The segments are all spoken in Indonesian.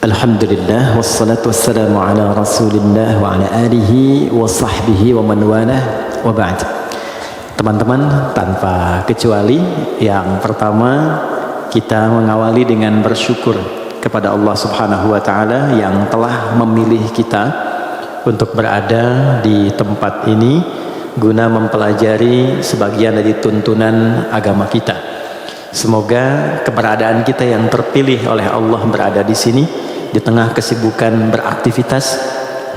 Alhamdulillah wassalatu wassalamu ala Rasulillah wa ala alihi wa sahbihi wa man walah wa ba'd. Teman-teman, tanpa kecuali yang pertama kita mengawali dengan bersyukur kepada Allah Subhanahu wa taala yang telah memilih kita untuk berada di tempat ini guna mempelajari sebagian dari tuntunan agama kita. Semoga keberadaan kita yang terpilih oleh Allah berada di sini di tengah kesibukan beraktivitas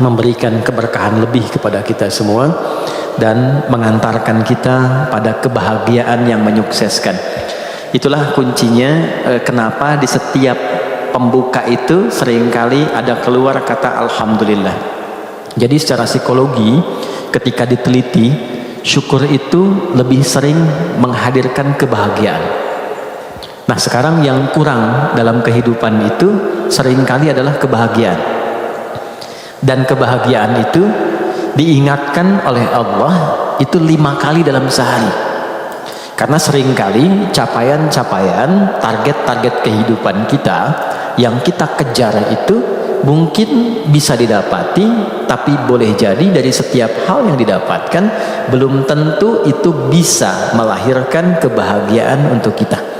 memberikan keberkahan lebih kepada kita semua dan mengantarkan kita pada kebahagiaan yang menyukseskan. Itulah kuncinya kenapa di setiap pembuka itu seringkali ada keluar kata Alhamdulillah. Jadi secara psikologi ketika diteliti, syukur itu lebih sering menghadirkan kebahagiaan. Nah, sekarang yang kurang dalam kehidupan itu seringkali adalah kebahagiaan. Dan kebahagiaan itu diingatkan oleh Allah itu 5 kali dalam sehari. Karena seringkali capaian-capaian, target-target kehidupan kita yang kita kejar itu mungkin bisa didapati, tapi boleh jadi dari setiap hal yang didapatkan belum tentu itu bisa melahirkan kebahagiaan untuk kita.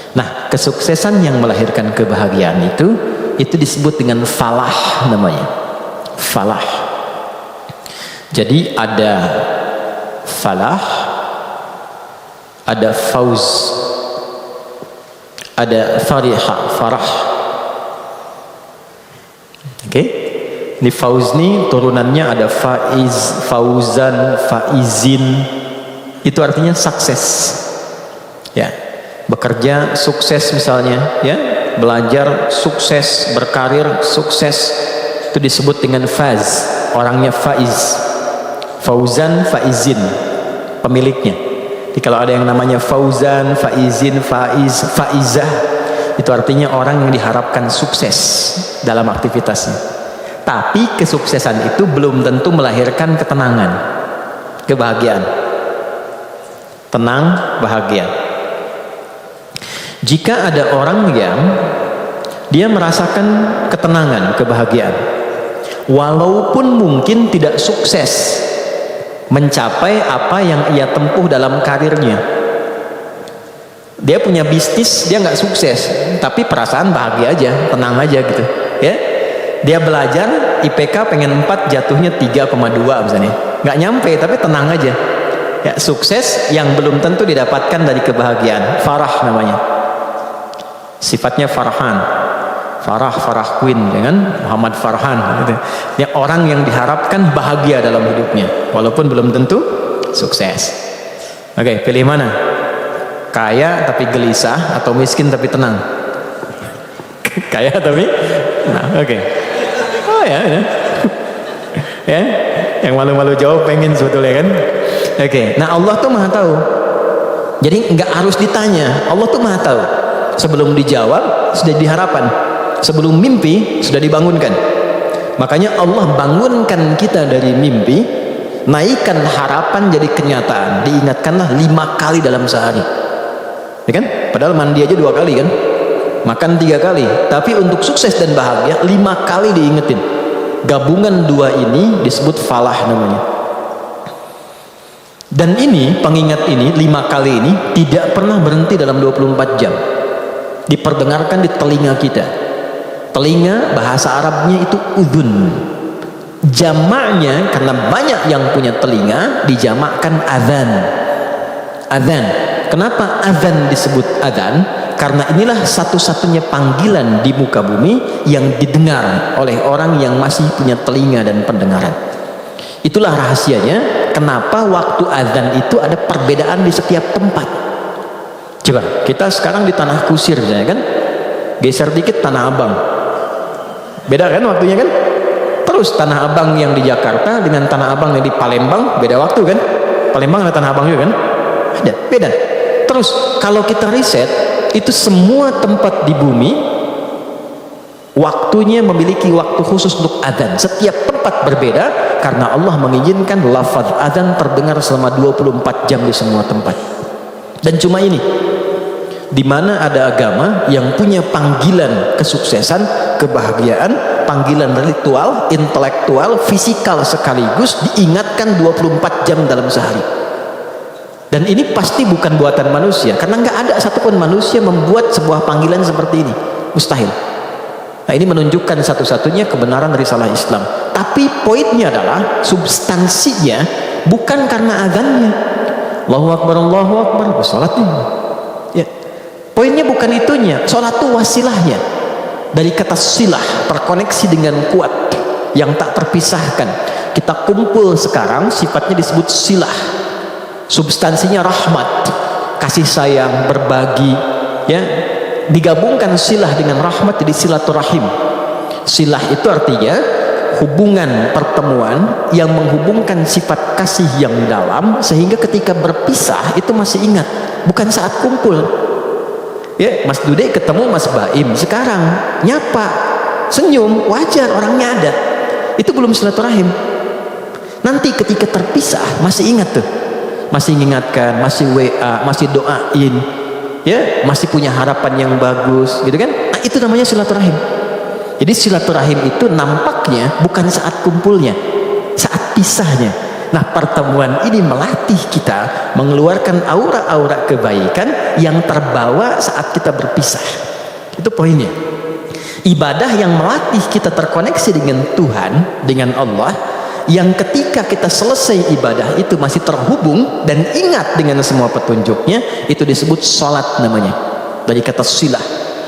Nah, kesuksesan yang melahirkan kebahagiaan itu disebut dengan falah namanya. Falah. Jadi ada falah, ada fauz, ada farah. Oke? Ini fauz nih turunannya ada faiz, fauzan, faizin. Itu artinya sukses. Ya. Bekerja sukses misalnya, ya, belajar sukses, berkarir sukses, itu disebut dengan faz, orangnya faiz, fauzan, faizin, pemiliknya. Jadi kalau ada yang namanya fauzan, faizin, faiz, faizah, itu artinya orang yang diharapkan sukses dalam aktivitasnya. Tapi kesuksesan itu belum tentu melahirkan ketenangan, kebahagiaan, tenang, bahagia. Jika ada orang yang dia merasakan ketenangan, kebahagiaan, walaupun mungkin tidak sukses mencapai apa yang ia tempuh dalam karirnya, dia punya bisnis, dia nggak sukses, tapi perasaan bahagia aja, tenang aja gitu, ya. Dia belajar IPK pengen 4, jatuhnya 3,2 misalnya, nggak nyampe, tapi tenang aja. Ya, sukses yang belum tentu didapatkan dari kebahagiaan, farah namanya. Sifatnya Farhan, Farah Queen, dengan Muhammad Farhan gitu. Ya, orang yang diharapkan bahagia dalam hidupnya walaupun belum tentu sukses. Oke, pilih mana? Kaya tapi gelisah atau miskin tapi tenang? Kaya tapi nah, oke. Oh ya, ya, yang malu-malu jawab pengen sebetulnya kan. Oke, nah Allah tuh maha tahu, jadi nggak harus ditanya, Allah tuh maha tahu. Sebelum dijawab sudah diharapan, sebelum mimpi sudah dibangunkan. Makanya Allah bangunkan kita dari mimpi, naikkan harapan jadi kenyataan. Diingatkanlah 5 kali dalam sehari, ya kan? Padahal mandi aja 2 kali kan, makan 3 kali. Tapi untuk sukses dan bahagia 5 kali diingetin. Gabungan 2 ini disebut falah namanya. Dan ini pengingat ini 5 kali ini tidak pernah berhenti dalam 24 jam. Diperdengarkan di telinga kita. Telinga bahasa Arabnya itu udhun. Jamaknya karena banyak yang punya telinga dijamakkan adzan. Adzan. Kenapa adzan disebut adzan? Karena inilah satu-satunya panggilan di muka bumi yang didengar oleh orang yang masih punya telinga dan pendengaran. Itulah rahasianya kenapa waktu adzan itu ada perbedaan di setiap tempat. Coba kita sekarang di Tanah Kusir misalnya kan, geser dikit Tanah Abang, beda kan waktunya kan. Terus Tanah Abang yang di Jakarta dengan Tanah Abang yang di Palembang beda waktu kan. Palembang ada Tanah Abang juga kan, ada beda. Terus kalau kita riset itu semua tempat di bumi waktunya memiliki waktu khusus untuk adzan. Setiap tempat berbeda karena Allah mengizinkan lafaz adzan terdengar selama 24 jam di semua tempat. Dan cuma ini, di mana ada agama yang punya panggilan kesuksesan kebahagiaan, panggilan ritual, intelektual, fisikal sekaligus, diingatkan 24 jam dalam sehari. Dan ini pasti bukan buatan manusia, karena nggak ada satupun manusia membuat sebuah panggilan seperti ini, mustahil. Nah, ini menunjukkan satu-satunya kebenaran risalah Islam. Tapi poinnya adalah substansinya bukan karena azannya. Allahu Akbar, salatnya. Ya. Poinnya bukan itunya, salat itu wasilahnya. Dari kata silah, terkoneksi dengan kuat yang tak terpisahkan. Kita kumpul sekarang, sifatnya disebut silah. Substansinya rahmat, kasih sayang, berbagi, ya. Digabungkan silah dengan rahmat jadi silaturahim. Silah itu artinya hubungan pertemuan yang menghubungkan sifat kasih yang dalam, sehingga ketika berpisah itu masih ingat, bukan saat kumpul. Ya, Mas Dude ketemu Mas Baim sekarang, nyapa, senyum, wajar, orangnya ada. Itu belum silaturahim. Nanti ketika terpisah masih ingat tuh, masih mengingatkan, masih WA, masih doain, ya, masih punya harapan yang bagus, gitu kan? Nah, itu namanya silaturahim. Jadi silaturahim itu nampaknya bukan saat kumpulnya, saat pisahnya. Nah, pertemuan ini melatih kita mengeluarkan aura-aura kebaikan yang terbawa saat kita berpisah. Itu poinnya. Ibadah yang melatih kita terkoneksi dengan Tuhan, dengan Allah, yang ketika kita selesai ibadah itu masih terhubung dan ingat dengan semua petunjuknya, itu disebut sholat namanya, dari kata silah.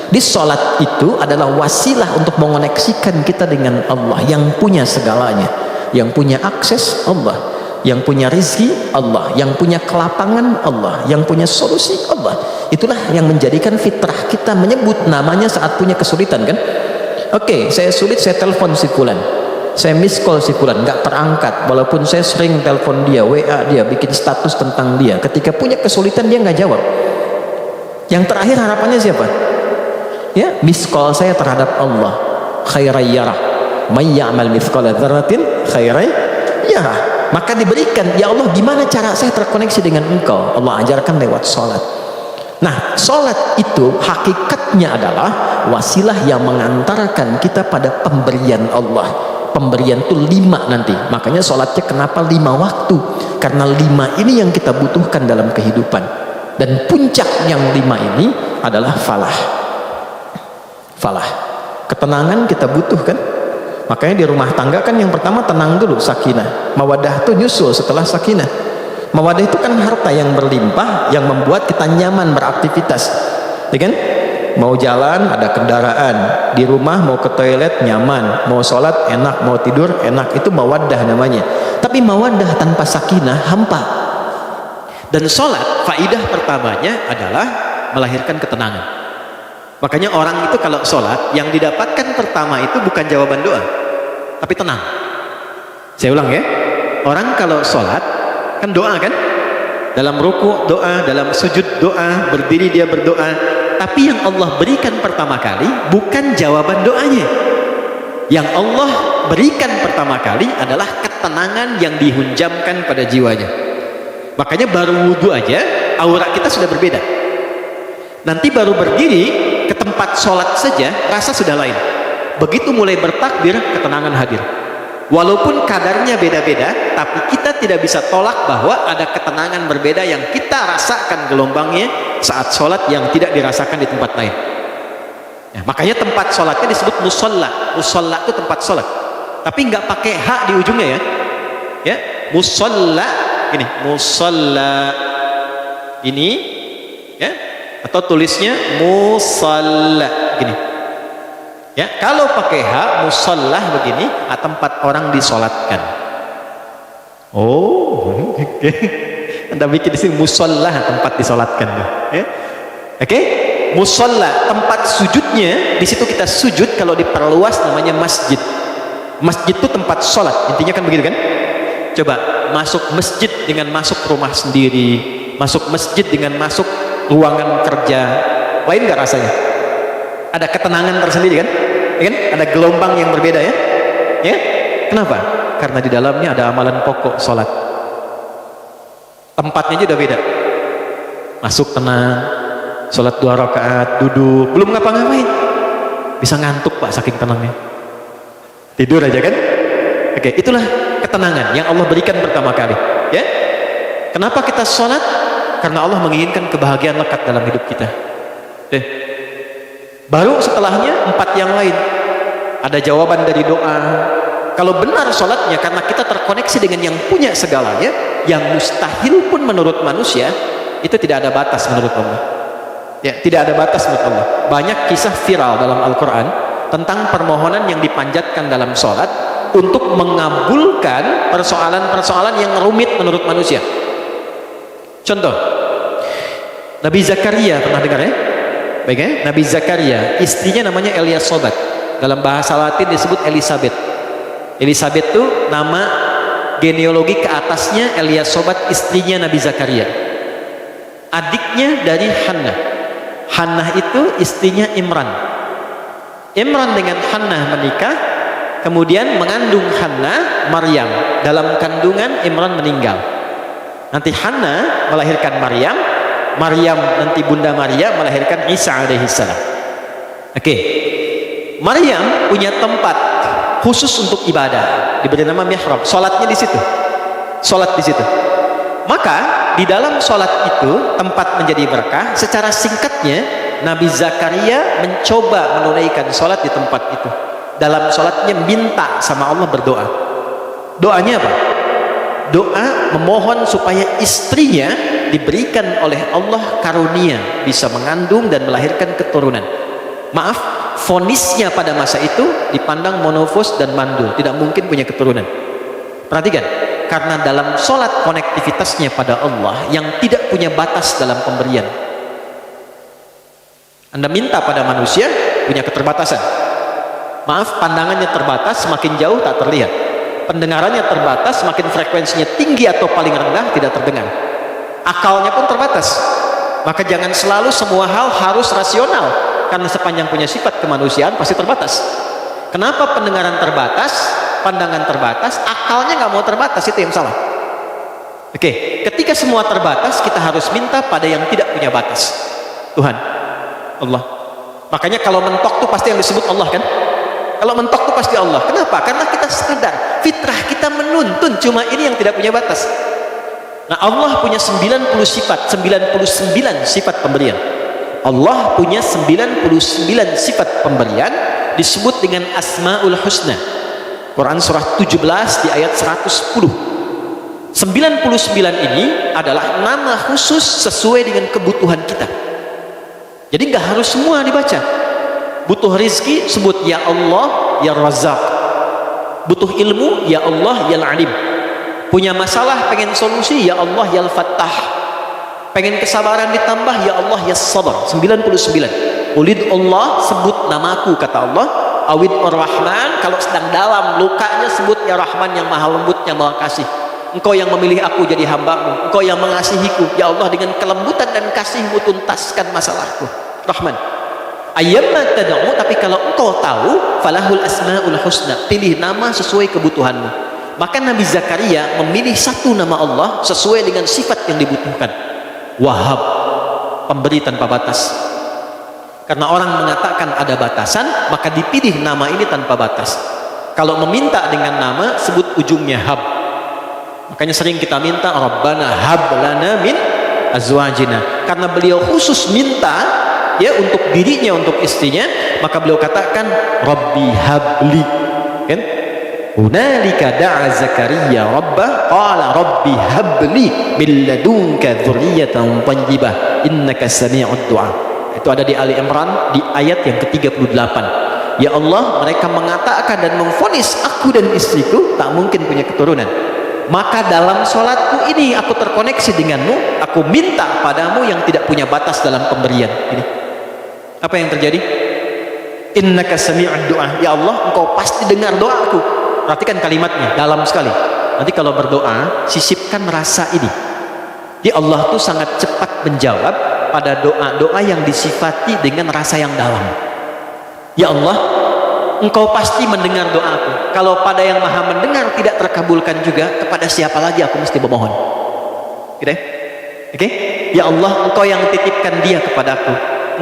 Di sholat itu adalah wasilah untuk mengoneksikan kita dengan Allah yang punya segalanya, yang punya akses Allah, yang punya rezeki Allah, yang punya kelapangan Allah, yang punya solusi Allah. Itulah yang menjadikan fitrah kita menyebut namanya saat punya kesulitan, kan? Oke, saya sulit, saya telepon si fulan, saya miss call si fulan, nggak terangkat, walaupun saya sering telepon dia, WA dia, bikin status tentang dia. Ketika punya kesulitan dia nggak jawab. Yang terakhir harapannya siapa? Ya, miss call saya terhadap Allah. Khairan yarah, may ya'mal mithqala dzarratin khairan yarah. Maka diberikan, ya Allah, gimana cara saya terkoneksi dengan Engkau? Allah ajarkan lewat sholat. Nah, sholat itu hakikatnya adalah wasilah yang mengantarkan kita pada pemberian Allah. Pemberian itu 5 nanti, makanya sholatnya kenapa 5 waktu, karena 5 ini yang kita butuhkan dalam kehidupan. Dan puncak yang 5 ini adalah falah. Ketenangan kita butuhkan. Makanya di rumah tangga kan yang pertama tenang dulu, sakinah. Mawadah itu nyusul setelah sakinah. Mawadah itu kan harta yang berlimpah yang membuat kita nyaman beraktivitas, ya kan? Mau jalan ada kendaraan, di rumah mau ke toilet nyaman, mau sholat enak, mau tidur enak, itu mawaddah namanya. Tapi mawaddah tanpa sakinah hampa. Dan sholat faidah pertamanya adalah melahirkan ketenangan. Makanya orang itu kalau sholat yang didapatkan pertama itu bukan jawaban doa, tapi tenang. Saya ulang ya, orang kalau sholat kan doa kan, dalam ruku doa, dalam sujud doa, berdiri dia berdoa. Tapi yang Allah berikan pertama kali bukan jawaban doanya. Yang Allah berikan pertama kali adalah ketenangan yang dihunjamkan pada jiwanya. Makanya baru wudhu aja aura kita sudah berbeda. Nanti baru berdiri ke tempat sholat saja rasa sudah lain. Begitu mulai bertakbir, ketenangan hadir. Walaupun kadarnya beda-beda, tapi kita tidak bisa tolak bahwa ada ketenangan berbeda yang kita rasakan gelombangnya saat sholat yang tidak dirasakan di tempat lain. Ya, makanya tempat sholatnya disebut musolla. Musolla itu tempat sholat, tapi nggak pakai h di ujungnya ya. Ya, musolla ini, musolla ini, ya, atau tulisnya musalla gini. Ya, kalau pakai h musallah begini, tempat orang disolatkan. Oh, oke. Anda bikin di sini musallah, tempat disolatkan. Ya. Oke, musalla tempat sujudnya, di situ kita sujud. Kalau diperluas namanya masjid. Masjid itu tempat sholat, intinya kan begitu kan? Coba masuk masjid dengan masuk rumah sendiri, masuk masjid dengan masuk ruangan kerja, lain nggak rasanya? Ada ketenangan tersendiri kan? Ya kan? Ada gelombang yang berbeda ya? Ya? Kenapa? Karena di dalamnya ada amalan pokok sholat. Tempatnya aja udah beda. Masuk tenang, sholat 2 rakaat, duduk, belum ngapa-ngapain. bisa ngantuk Pak saking tenangnya. Tidur aja kan? Oke, itulah ketenangan yang Allah berikan pertama kali. Ya, kenapa kita sholat? Karena Allah menginginkan kebahagiaan lekat dalam hidup kita. Baru setelahnya 4 yang lain. Ada jawaban dari doa. Kalau benar sholatnya karena kita terkoneksi dengan yang punya segalanya, yang mustahil pun menurut manusia, itu tidak ada batas menurut Allah. Ya, tidak ada batas menurut Allah. Banyak kisah viral dalam Al-Quran tentang permohonan yang dipanjatkan dalam sholat untuk mengabulkan persoalan-persoalan yang rumit menurut manusia. Contoh, Nabi Zakaria, pernah dengar ya? Baik ya? Nabi Zakaria, istrinya namanya Eliasobat. Dalam bahasa Latin disebut Elizabeth. Elizabeth itu nama genealogi ke atasnya Eliasobat, istrinya Nabi Zakaria. Adiknya dari Hannah. Hannah itu istrinya Imran. Imran dengan Hannah menikah, kemudian mengandung Hannah, Maryam. Dalam kandungan Imran meninggal. Nanti Hannah melahirkan Maryam, Maryam nanti Bunda Maria melahirkan Isa alaihissalam. Oke. Maryam punya tempat khusus untuk ibadah, diberi nama mihrab. Salatnya di situ. Salat di situ. Maka di dalam salat itu tempat menjadi berkah. Secara singkatnya Nabi Zakaria mencoba menunaikan salat di tempat itu. Dalam salatnya minta sama Allah, berdoa. Doanya apa? Doa memohon supaya istrinya diberikan oleh Allah karunia bisa mengandung dan melahirkan keturunan. Maaf, vonisnya pada masa itu dipandang monofos dan mandul, tidak mungkin punya keturunan. Perhatikan, karena dalam sholat konektivitasnya pada Allah yang tidak punya batas dalam pemberian. Anda minta pada manusia punya keterbatasan. Maaf, pandangannya terbatas, semakin jauh tak terlihat. Pendengarannya terbatas, semakin frekuensinya tinggi atau paling rendah tidak terdengar. Akalnya pun terbatas. Maka jangan selalu semua hal harus rasional, karena sepanjang punya sifat kemanusiaan pasti terbatas. Kenapa pendengaran terbatas, pandangan terbatas, akalnya nggak mau terbatas? Itu yang salah. Oke, ketika semua terbatas, kita harus minta pada yang tidak punya batas. Tuhan, Allah. Makanya kalau mentok tuh pasti yang disebut Allah kan? Kalau mentok tuh pasti Allah. Kenapa? Karena kita sadar fitrah kita menuntun cuma ini yang tidak punya batas. Nah, Allah punya 90 sifat, 99 sifat pemberian. Allah punya 99 sifat pemberian, disebut dengan Asmaul Husna. Quran surah 17 di ayat 110. 99 ini adalah nama khusus sesuai dengan kebutuhan kita. Jadi nggak harus semua dibaca. Butuh rizki, sebut ya Allah ya Razzaq. Butuh ilmu, ya Allah ya Alim. Punya masalah, pengen solusi, ya Allah ya Al-Fattah. Pengen kesabaran ditambah, ya Allah ya Sabar. 99. Ulid Allah, sebut namaku kata Allah. Awid Ar-Rahman, kalau sedang dalam lukanya sebut ya Rahman yang maha lembut, yang maha kasih. Engkau yang memilih aku jadi hambamu, engkau yang mengasihiku, ya Allah dengan kelembutan dan kasihmu tuntaskan masalahku. Rahman. Ayyamma tad'u, tapi kalau engkau tahu, falahul asmaul husna, pilih nama sesuai kebutuhanmu. Maka Nabi Zakaria memilih satu nama Allah sesuai dengan sifat yang dibutuhkan. Wahhab, pemberi tanpa batas. Karena orang mengatakan ada batasan, maka dipilih nama ini tanpa batas. Kalau meminta dengan nama, sebut ujungnya hab. Makanya sering kita minta Rabbana hab lana min azwajina. Karena beliau khusus minta ya untuk dirinya, untuk istrinya, maka beliau katakan Rabbi habli. Kan? Hunalika da'a Zakaria rabbah qala Rabbi habli min ladunka dzurriyyatan thayyibah innaka sami'ud du'a. Itu ada di Ali Imran di ayat yang ke-38. Ya Allah, mereka mengatakan dan memvonis aku dan istriku tak mungkin punya keturunan. Maka dalam sholatku ini aku terkoneksi denganmu, aku minta padamu yang tidak punya batas dalam pemberian. Ini apa yang terjadi? Innaka sami'ud du'a. Ya Allah, engkau pasti dengar doaku. Perhatikan kalimatnya, dalam sekali. Nanti kalau berdoa, sisipkan rasa ini. Jadi Allah tuh sangat cepat menjawab pada doa-doa yang disifati dengan rasa yang dalam. Ya Allah, engkau pasti mendengar doaku. Kalau pada yang maha mendengar tidak terkabulkan juga, kepada siapa lagi aku mesti memohon? Gitu ya? Oke? Ya Allah, engkau yang titipkan dia kepadaku.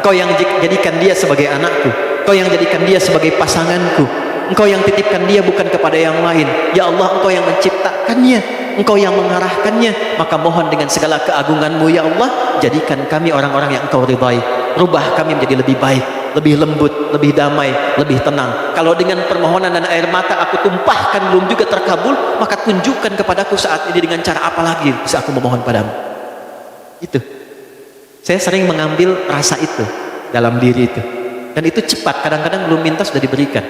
Engkau yang jadikan dia sebagai anakku. Engkau yang jadikan dia sebagai pasanganku. Engkau yang titipkan dia bukan kepada yang lain. Ya Allah, Engkau yang menciptakannya, Engkau yang mengarahkannya. Maka mohon dengan segala keagungan-Mu ya Allah, jadikan kami orang-orang yang Engkau ridhai. Rubah kami menjadi lebih baik, lebih lembut, lebih damai, lebih tenang. Kalau dengan permohonan dan air mata aku tumpahkan belum juga terkabul, maka tunjukkan kepadaku saat ini dengan cara apa lagi bisa aku memohon padamu. Itu. Saya sering mengambil rasa itu dalam diri itu. Dan itu cepat, kadang-kadang belum minta sudah diberikan.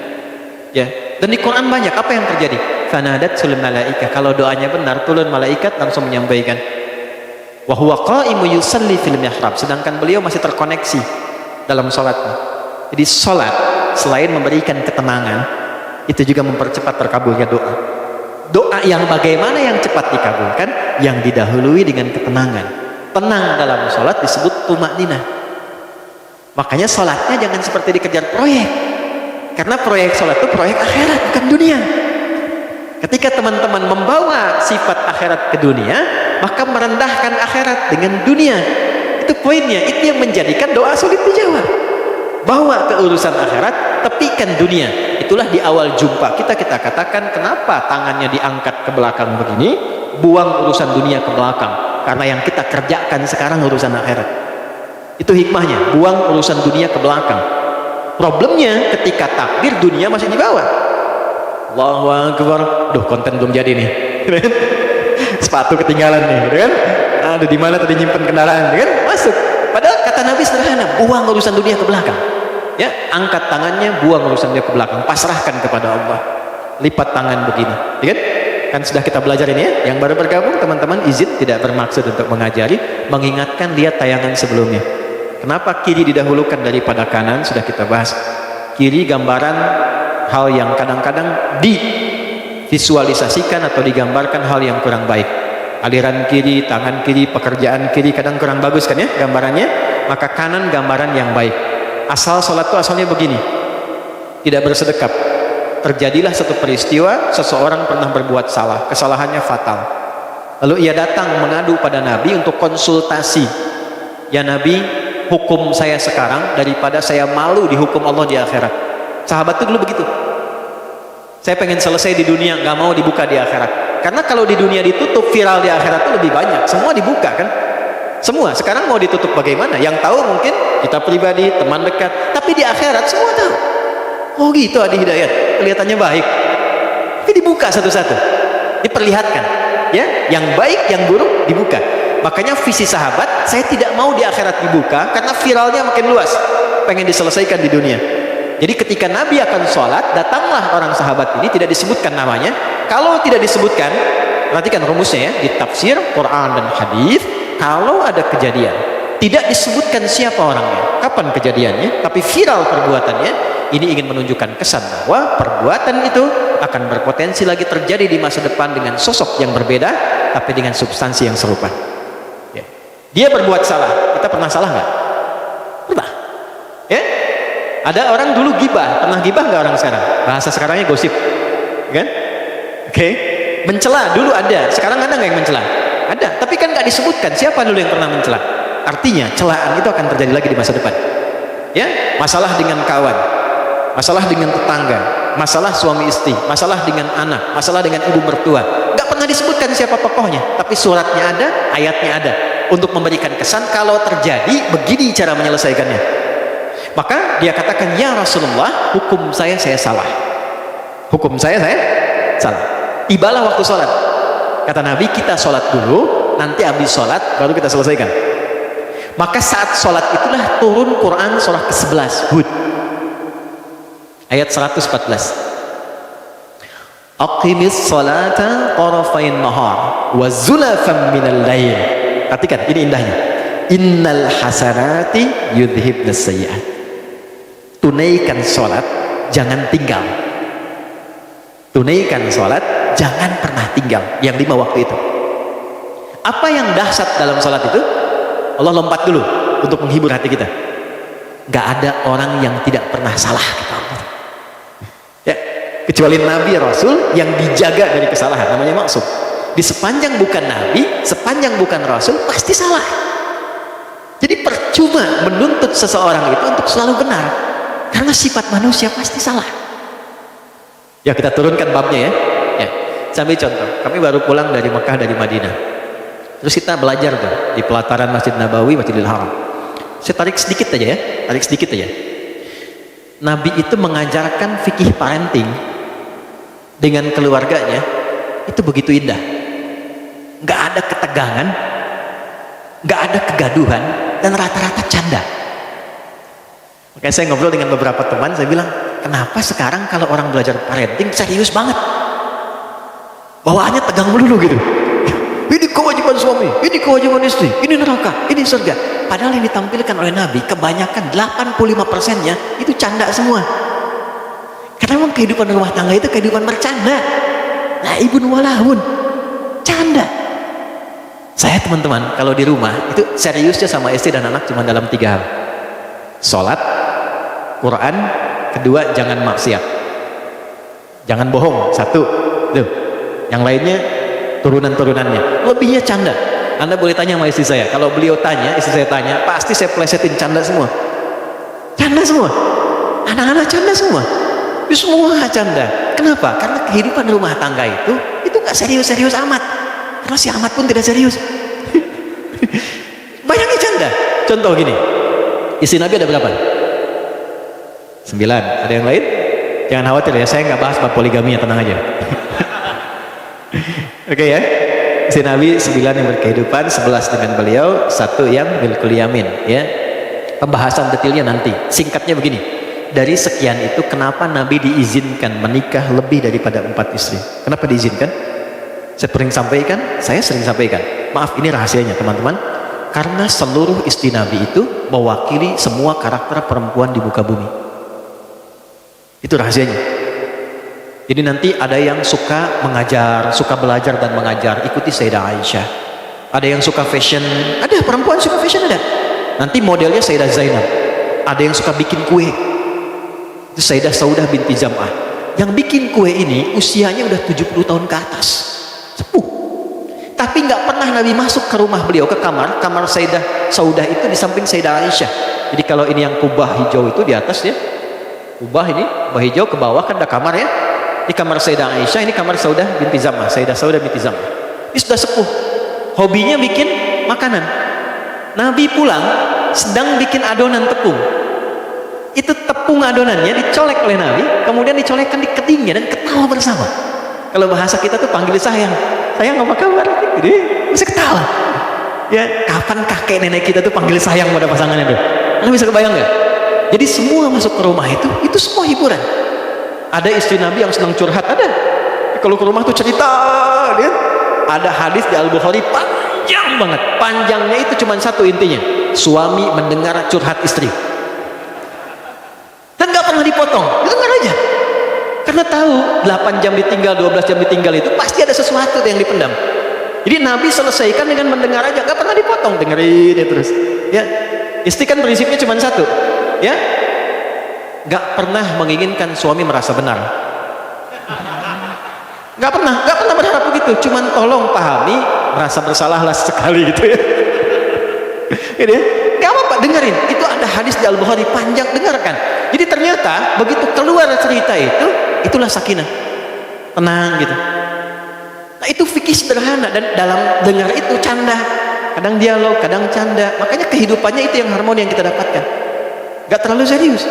Ya, dan di Quran banyak apa yang terjadi. Fanadatul malaikah, kalau doanya benar turun malaikat langsung menyampaikan. Wa huwa qa'imu yusalli fil mihrab, sedangkan beliau masih terkoneksi dalam salatnya. Jadi salat selain memberikan ketenangan, itu juga mempercepat terkabulnya doa. Doa yang bagaimana yang cepat dikabulkan? Yang didahului dengan ketenangan. Tenang dalam salat disebut tumakninah. Makanya salatnya jangan seperti dikejar proyek. Karena proyek sholat itu proyek akhirat, bukan dunia. Ketika teman-teman membawa sifat akhirat ke dunia, maka merendahkan akhirat dengan dunia. Itu poinnya, itu yang menjadikan doa sulit dijawab. Bawa ke urusan akhirat, tepikan dunia. Itulah di awal jumpa kita katakan kenapa tangannya diangkat ke belakang begini, buang urusan dunia ke belakang. Karena yang kita kerjakan sekarang urusan akhirat. Itu hikmahnya, buang urusan dunia ke belakang. Problemnya ketika takbir dunia masih di bawah. Allahu Akbar. Duh, konten belum jadi nih. Sepatu ketinggalan nih, kan? Aduh, di mana tadi nyimpen kendaraan, kan? Masuk. Padahal kata Nabi sederhana, buang urusan dunia ke belakang. Ya, angkat tangannya, buang urusan dunia ke belakang, pasrahkan kepada Allah. Lipat tangan begini, ya kan? Kan sudah kita belajar ini ya. Yang baru bergabung teman-teman, izin tidak bermaksud untuk mengajari, mengingatkan lihat tayangan sebelumnya. Kenapa kiri didahulukan daripada kanan? Sudah kita bahas. Kiri gambaran hal yang kadang-kadang divisualisasikan atau digambarkan hal yang kurang baik. Aliran kiri, tangan kiri, pekerjaan kiri kadang kurang bagus kan ya gambarannya. Maka kanan gambaran yang baik. Asal sholat itu asalnya begini. Tidak bersedekap. Terjadilah satu peristiwa, seseorang pernah berbuat salah, kesalahannya fatal. Lalu ia datang mengadu pada Nabi untuk konsultasi. Ya Nabi, hukum saya sekarang daripada saya malu dihukum Allah di akhirat. Sahabat itu dulu begitu. Saya pengen selesai di dunia, nggak mau dibuka di akhirat. Karena kalau di dunia ditutup, viral di akhirat itu lebih banyak. Semua dibuka kan? Semua. Sekarang mau ditutup bagaimana? Yang tahu mungkin kita pribadi, teman dekat. Tapi di akhirat semua tahu. Oh gitu Adi Hidayat. Kelihatannya baik. Tapi dibuka satu-satu. Diperlihatkan. Ya, yang baik, yang buruk dibuka. Makanya visi sahabat, saya tidak mau di akhirat dibuka karena viralnya makin luas, pengen diselesaikan di dunia. Jadi ketika Nabi akan sholat, datanglah orang sahabat ini, tidak disebutkan namanya. Kalau tidak disebutkan, perhatikan rumusnya ya, di tafsir Quran dan hadis, kalau ada kejadian tidak disebutkan siapa orangnya, kapan kejadiannya, tapi viral perbuatannya, ini ingin menunjukkan kesan bahwa perbuatan itu akan berpotensi lagi terjadi di masa depan dengan sosok yang berbeda, tapi dengan substansi yang serupa. Dia berbuat salah, kita pernah salah nggak? Pernah. Ya? Ada orang dulu gibah, pernah gibah nggak orang sekarang? Bahasa sekarangnya gosip, kan? Oke. Mencela dulu ada, sekarang ada nggak yang mencela? Ada, tapi kan nggak disebutkan siapa dulu yang pernah mencela. Artinya celaan itu akan terjadi lagi di masa depan. Ya, masalah dengan kawan, masalah dengan tetangga, masalah suami istri, masalah dengan anak, masalah dengan ibu mertua. Nggak pernah disebutkan siapa tokohnya, tapi suratnya ada, ayatnya ada. Untuk memberikan kesan kalau terjadi begini cara menyelesaikannya. Maka dia katakan, ya Rasulullah, hukum saya salah. Hukum saya salah. Tibalah waktu sholat. Kata Nabi, kita sholat dulu, nanti habis sholat baru kita selesaikan. Maka saat sholat itulah turun Quran surah ke-11 Hud ayat 114. Aqimis sholata tarafain nahar wa zulafan minal lail. Perhatikan, ini indahnya. Innal hasanati yudhibnas sayyi'at. Tunaikan sholat, jangan tinggal. Tunaikan sholat, jangan pernah tinggal. Yang 5 waktu itu. Apa yang dahsyat dalam sholat itu? Allah lompat dulu untuk menghibur hati kita. Gak ada orang yang tidak pernah salah, kata Allah. Ya, kecuali Nabi Rasul yang dijaga dari kesalahan, namanya maksum. Di sepanjang bukan Nabi, sepanjang bukan Rasul, pasti salah. Jadi percuma menuntut seseorang itu untuk selalu benar. Karena sifat manusia pasti salah. Ya kita turunkan babnya ya. Ya. Sambil contoh, kami baru pulang dari Mekah, dari Madinah. Terus kita belajar tuh di pelataran Masjid Nabawi, Masjidil Haram. Saya tarik sedikit aja ya, tarik sedikit aja. Nabi itu mengajarkan fikih parenting dengan keluarganya itu begitu indah. Nggak ada ketegangan, nggak ada kegaduhan, dan rata-rata canda. Makanya saya ngobrol dengan beberapa teman, saya bilang, kenapa sekarang kalau orang belajar parenting serius banget? Bawaannya tegang melulu gitu. Ini kewajiban suami, ini kewajiban istri, ini neraka, ini surga. Padahal yang ditampilkan oleh Nabi, kebanyakan 85%-nya itu canda semua. Karena memang kehidupan rumah tangga itu kehidupan bercanda. Laibun walahun, canda. Saya teman-teman, kalau di rumah, itu seriusnya sama istri dan anak cuma dalam 3 hal. Sholat, Quran, kedua jangan maksiat. Jangan bohong, 1. Tuh. Yang lainnya turunan-turunannya, lebihnya canda. Anda boleh tanya sama istri saya, kalau beliau tanya, istri saya tanya, pasti saya plesetin canda semua. Canda semua. Anak-anak canda semua. Semua canda. Kenapa? Karena kehidupan rumah tangga itu nggak serius-serius amat. Karena si amat pun tidak serius. Bayangin canda. Contoh gini, istri Nabi ada berapa? 9. Ada yang lain? Jangan khawatir ya, saya nggak bahas bab poligami ya, tenang aja. Oke ya, istri Nabi 9 yang berkehidupan, 11 dengan beliau, 1 yang milkul yamin ya. Pembahasan detailnya nanti. Singkatnya begini, dari sekian itu kenapa Nabi diizinkan menikah lebih daripada 4 istri? Kenapa diizinkan? Saya sering sampaikan, maaf ini rahasianya teman-teman, karena seluruh istri Nabi itu mewakili semua karakter perempuan di muka bumi. Itu rahasianya. Jadi nanti ada yang suka mengajar, suka belajar dan mengajar, ikuti Sayyidah Aisyah. Ada yang suka fashion, ada perempuan suka fashion ada. Nanti modelnya Sayyidah Zainab. Ada yang suka bikin kue, itu Sayyidah Saudah binti Zam'ah. Yang bikin kue ini usianya udah 70 tahun ke atas, sepuh. Tapi nggak pernah Nabi masuk ke rumah beliau, ke kamar Sayyidah Saudah itu di samping Sayyidah Aisyah. Jadi kalau ini yang kubah hijau itu di atas ya, kubah hijau ke bawah kan ada kamar ya. Ini kamar Sayyidah Aisyah, ini kamar Saudah binti Zam'ah, Sayyidah Saudah binti Zam'ah. Ini sudah sepuh, hobinya bikin makanan. Nabi pulang sedang bikin adonan tepung. Itu tepung adonannya dicolek oleh Nabi, kemudian dicolekkan di kedingnya dan ketawa bersama. Kalau bahasa kita tuh panggil sayang apa kabar? Jadi masih ketawa. Ya, kapan kakek nenek kita tuh panggil sayang pada pasangannya tuh? Anda bisa kebayang nggak? Jadi semua masuk ke rumah itu semua hiburan. Ada istri Nabi yang senang curhat, ada. Kalau ke rumah tuh cerita, lihat. Ada hadis di Al-Bukhari panjang banget. Panjangnya itu cuma satu intinya. Suami mendengar curhat istri. Dan nggak pernah dipotong, dengar aja. Karena tahu 8 jam ditinggal, 12 jam ditinggal itu pasti ada sesuatu yang dipendam. Jadi Nabi selesaikan dengan mendengar aja, nggak pernah dipotong, dengerin ya terus. Ya, istri kan prinsipnya cuma satu, ya. Gak pernah menginginkan suami merasa benar, gak pernah berharap begitu, cuman tolong pahami, merasa bersalahlah sekali gitu ya. Ini gak apa-apa, dengerin, itu ada hadis di Al-Bukhari panjang, dengarkan. Jadi ternyata begitu keluar cerita itulah sakinah, tenang gitu. Nah itu fikih sederhana, dan dalam dengar itu canda, kadang dialog, kadang canda. Makanya kehidupannya itu yang harmoni yang kita dapatkan, gak terlalu serius.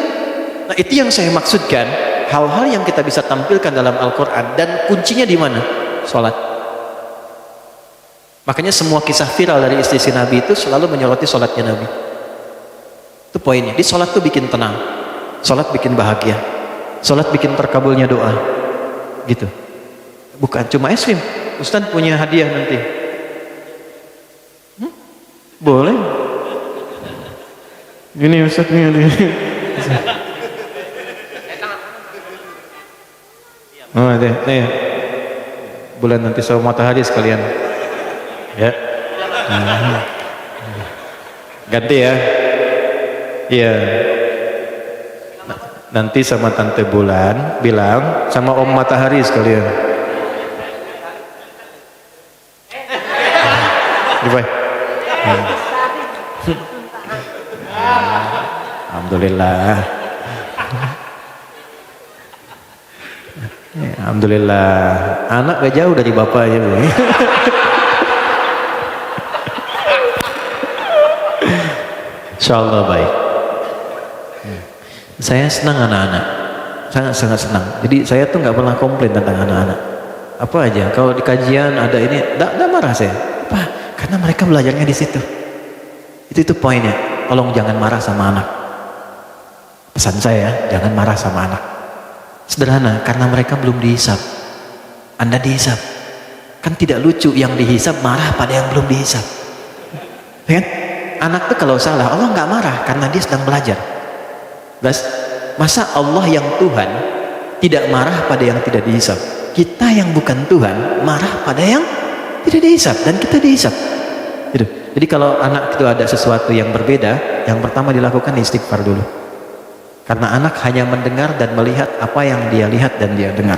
Nah itu yang saya maksudkan, hal-hal yang kita bisa tampilkan dalam Al-Quran, dan kuncinya di mana? Sholat. Makanya semua kisah viral dari istri Nabi itu selalu menyoroti sholatnya Nabi. Itu poinnya. Di sholat tuh bikin tenang, sholat bikin bahagia, sholat bikin terkabulnya doa, gitu. Bukan cuma es krim. Ustaz punya hadiah nanti. Boleh? Gini Ustaz nih hadiah. Oh, nih. Bulan nanti sama matahari sekalian. Ya. Ganti ya. Iya. Nanti sama tante bulan bilang sama om matahari sekalian. Gimana? Alhamdulillah. Ya, alhamdulillah anak gak jauh dari bapaknya. Insyaallah baik. Saya senang anak-anak, sangat senang. Jadi saya tuh nggak pernah komplain tentang anak-anak. Apa aja, kalau di kajian ada ini, nggak marah saya. Apa? Karena mereka belajarnya di situ. Itu poinnya. Tolong jangan marah sama anak. Pesan saya, jangan marah sama anak. Sederhana, karena mereka belum dihisab. Anda dihisab. Kan tidak lucu yang dihisab marah pada yang belum dihisab. Ya kan? Anak tuh kalau salah, Allah nggak marah karena dia sedang belajar. Bas, masa Allah yang Tuhan tidak marah pada yang tidak dihisab? Kita yang bukan Tuhan marah pada yang tidak dihisab dan kita dihisab. Gitu. Jadi kalau anak itu ada sesuatu yang berbeda, yang pertama dilakukan istighfar dulu. Karena anak hanya mendengar dan melihat apa yang dia lihat dan dia dengar.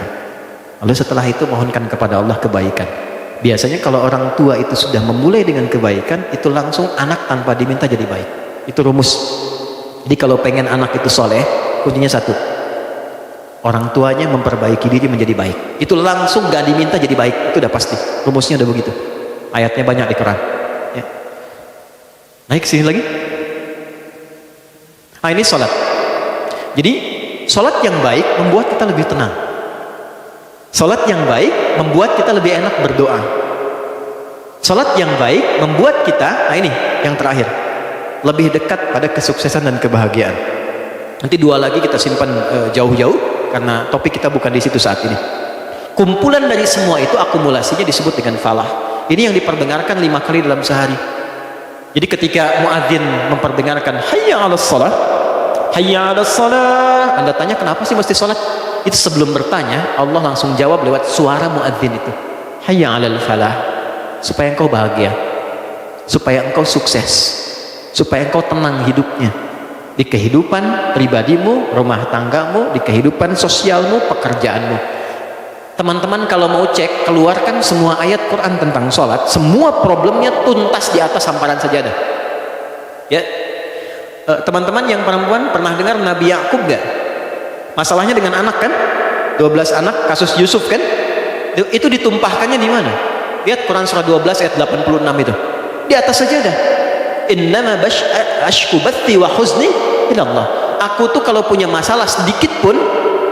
Lalu setelah itu mohonkan kepada Allah kebaikan. Biasanya kalau orang tua itu sudah memulai dengan kebaikan, itu langsung anak tanpa diminta jadi baik. Itu rumus. Jadi kalau pengen anak itu soleh, kuncinya satu. Orang tuanya memperbaiki diri menjadi baik. Itu langsung gak diminta jadi baik. Itu udah pasti. Rumusnya udah begitu. Ayatnya banyak di Quran. Ya. Naik sini lagi. Ini sholat. Jadi sholat yang baik membuat kita lebih tenang. Sholat yang baik membuat kita lebih enak berdoa. Sholat yang baik membuat kita, ini yang terakhir, lebih dekat pada kesuksesan dan kebahagiaan. Nanti dua lagi kita simpan jauh-jauh karena topik kita bukan di situ saat ini. Kumpulan dari semua itu akumulasinya disebut dengan falah. Ini yang diperdengarkan 5 kali dalam sehari. Jadi ketika muadzin memperdengarkan hayya 'alas shalah, hayya 'alas shalah, Anda tanya kenapa sih mesti salat? Itu sebelum bertanya Allah langsung jawab lewat suara muadzin itu. Hayya 'alal falah, supaya engkau bahagia, supaya engkau sukses, supaya engkau tenang hidupnya di kehidupan pribadimu, rumah tanggamu, di kehidupan sosialmu, pekerjaanmu. Teman-teman kalau mau cek, keluarkan semua ayat Quran tentang sholat, semua problemnya tuntas di atas hamparan sajadah. Ya, teman-teman yang perempuan pernah dengar Nabi Yakub gak? Masalahnya dengan anak kan, 12 anak, kasus Yusuf kan, itu ditumpahkannya di mana? Lihat Quran surah 12 ayat 86 itu, di atas sajadah. Innama ashku bathi wa huzni ila Allah. Aku tuh kalau punya masalah sedikit pun,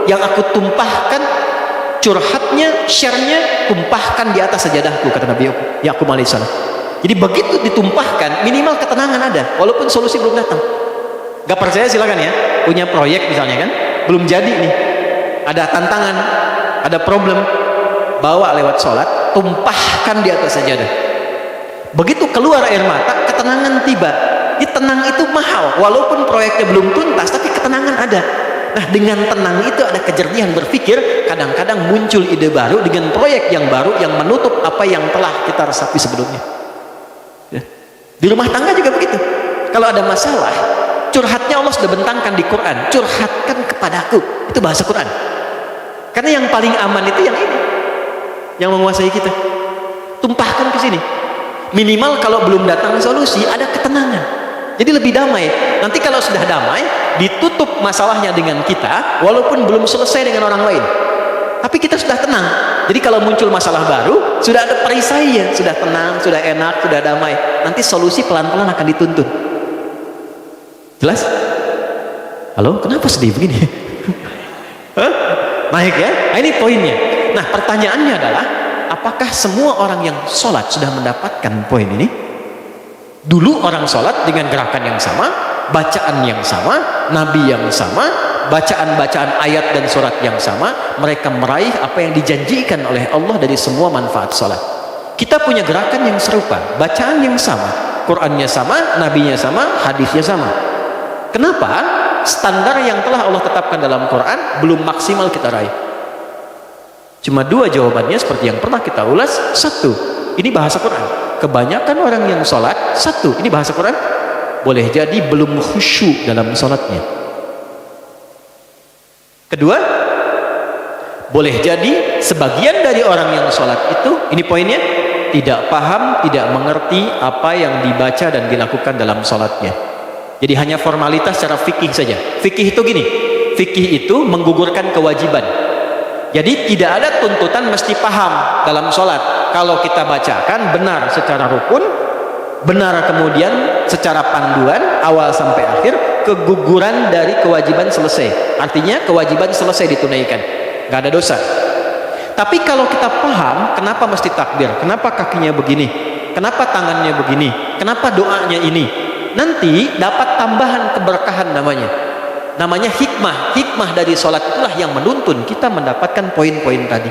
yang aku tumpahkan, curhatnya, share-nya, tumpahkan di atas sajadahku, kata Nabi Yakub alaihissalam. Jadi begitu ditumpahkan, minimal ketenangan ada, walaupun solusi belum datang. Gak percaya silakan ya, punya proyek misalnya kan, belum jadi nih, ada tantangan, ada problem, bawa lewat sholat, tumpahkan di atas sajadah. Begitu keluar air mata, ketenangan tiba. Tenang itu mahal, walaupun proyeknya belum tuntas, tapi ketenangan ada. Nah, dengan tenang itu ada kejernihan berpikir, kadang-kadang muncul ide baru dengan proyek yang baru yang menutup apa yang telah kita resapi sebelumnya. Ya. Di rumah tangga juga begitu. Kalau ada masalah, curhatnya Allah sudah bentangkan di Quran, curhatkan kepadaku. Itu bahasa Quran. Karena yang paling aman itu yang ini, yang menguasai kita. Tumpahkan ke sini. Minimal kalau belum datang solusi, ada ketenangan. Jadi lebih damai. Nanti kalau sudah damai, ditutup masalahnya dengan kita, walaupun belum selesai dengan orang lain. Tapi kita sudah tenang. Jadi kalau muncul masalah baru, sudah ada perisaian, sudah tenang, sudah enak, sudah damai. Nanti solusi pelan-pelan akan dituntun. Jelas? Halo, kenapa sedih begini? Hah? Naik ya? Nah, ini poinnya. Nah, pertanyaannya adalah, apakah semua orang yang sholat sudah mendapatkan poin ini? Dulu orang sholat dengan gerakan yang sama, bacaan yang sama, nabi yang sama, bacaan-bacaan ayat dan surat yang sama, mereka meraih apa yang dijanjikan oleh Allah dari semua manfaat sholat. Kita punya gerakan yang serupa, bacaan yang sama, Qurannya sama, nabinya sama, hadisnya sama. Kenapa? Standar yang telah Allah tetapkan dalam Quran belum maksimal kita raih. Cuma dua jawabannya seperti yang pernah kita ulas. Satu, ini bahasa Quran. Kebanyakan orang yang sholat, satu, ini bahasa Quran, boleh jadi belum khusyuk dalam sholatnya. Kedua, boleh jadi sebagian dari orang yang sholat itu, ini poinnya, tidak paham, tidak mengerti apa yang dibaca dan dilakukan dalam sholatnya. Jadi hanya formalitas secara fikih saja. Fikih itu gini, fikih itu menggugurkan kewajiban. Jadi tidak ada tuntutan mesti paham dalam sholat. Kalau kita bacakan benar secara rukun, benar kemudian secara panduan awal sampai akhir, keguguran dari kewajiban selesai. Artinya kewajiban selesai ditunaikan, nggak ada dosa. Tapi kalau kita paham kenapa mesti takbir, kenapa kakinya begini, kenapa tangannya begini, kenapa doanya ini, nanti dapat tambahan keberkahan namanya hikmah. Hikmah dari sholat itulah yang menuntun kita mendapatkan poin-poin tadi.